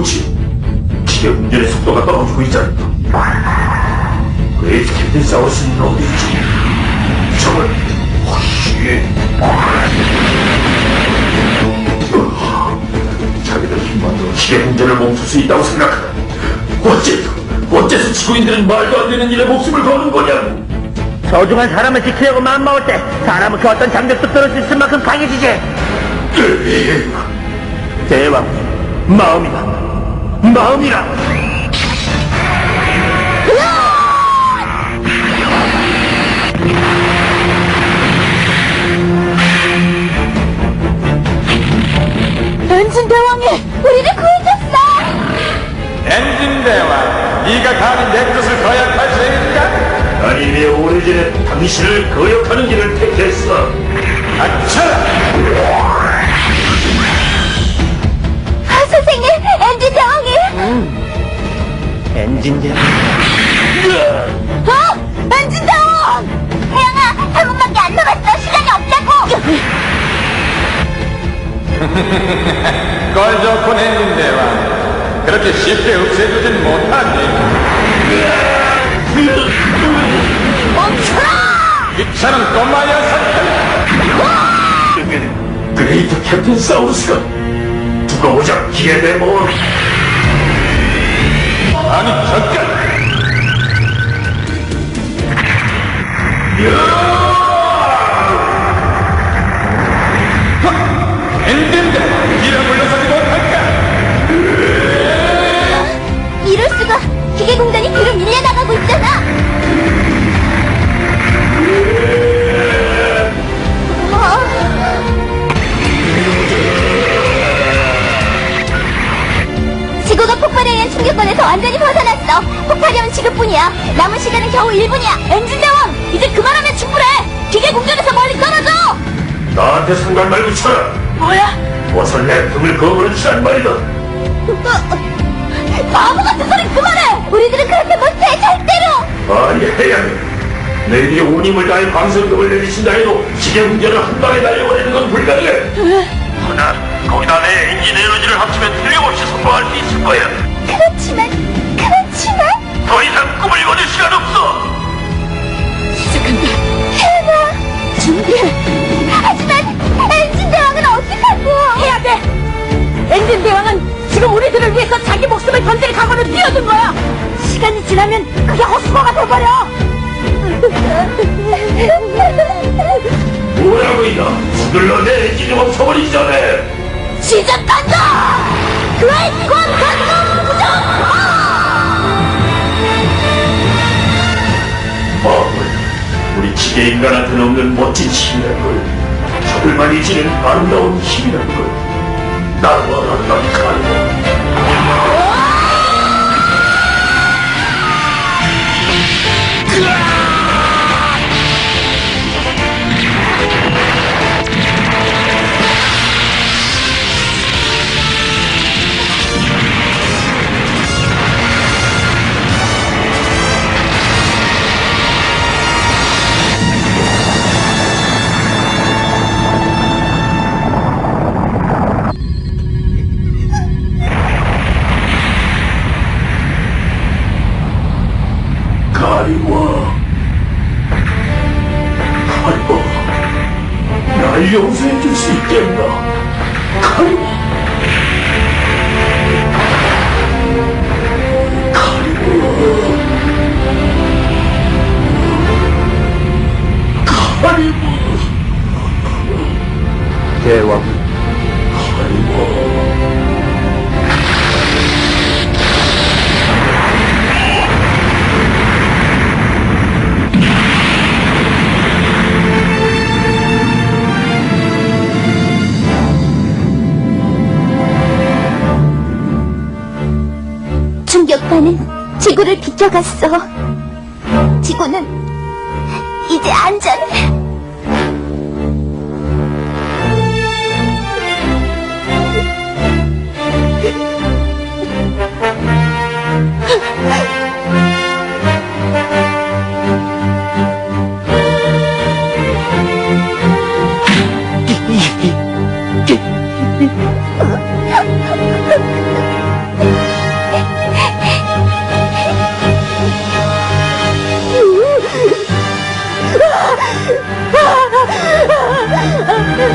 배우지. 기계 운전의 속도가 떨어지고 있잖아. 그레이트 캡틴 사우스는 어디 있지? 저걸 혹시 자기들 힘만으로 기계 운전을 멈출 수 있다고 생각하나? 어째서 지구인들은 말도 안 되는 일에 목숨을 거는 거냐고. 소중한 사람을 지키려고 마음먹을 때 사람은 그 어떤 장벽도 뚫을 수 있을 만큼 강해지지. 대왕, 마음이라. 엔진 대왕이 우리를 구해줬어! 엔진 대왕, 네가 감히 내 뜻을 거역할 수 있는가? 아니 내 오래전에 당신을 거역하는 길을 택했어. 닥쳐라! 선생님, 엔진 대왕이! 엔진 대왕. 엔진 대왕! 태양아, 3분밖에 안 남았어. 시간이 없다고! 걸 좋군 엔진 대왕. 그렇게 쉽게 없애주진 못하니. 멈춰라! 귀찮은 꼬마 녀석들! 그레이트 캡틴 사우루스가 두고 보자 기계대모. 아니 잠깐! 엔진 대왕, 이를 물러서지 못할까? 이럴 수가! 기계공단이 뒤로 밀려나가고 있잖아! 지구가 폭발에 의한 충격권에서 완전히 벗어났어. 폭발이면 지금뿐이야. 남은 시간은 겨우 1분이야. 엔진 대왕, 이제 그만하면 충분해. 기계 공전에서 멀리 떨어져. 나한테 상관 말고 쳐라. 뭐야? 어서 내 등을 거부는 치란 말이다. 바보 같은 소리 그만해. 우리들은 그렇게 못해, 절대로. 아니 해야 돼. 너희들이 온 힘을 다해 방선금을 내리친다 해도 기계 운전을 한 방에 날려버리는 건 불가능해. 하나 거기다 내 엔진 에너지를 합치면 틀림없이 성공할 수 있을 거야. 그렇지만 더 이상 꿈을 이뤄낼 시간 없어. 시작한다. 해봐. 준비해. 하지만 엔진 대왕은 어떡하고? 해야 돼. 엔진 대왕은 지금 우리들을 위해서 자기 목숨을 던질 각오를 뛰어든 거야. 시간이 지나면 그게 헛수고가 돼버려. 뭐라고 이나 서둘러 내 엔진을 멈춰버리기 전에. 시작한다. 그레이트 퀀텀 부정. 우리 기계 인간한테는 없는 멋진 힘이란 걸, 적을만이 지는 아름다운 힘이란 걸. 나와라, 넌 가고. 가리워, 날 용서해 줄 수 있겠나? 가리워, 대왕. 충격파는 지구를 비켜갔어. 지구는 이제 안전해.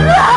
아!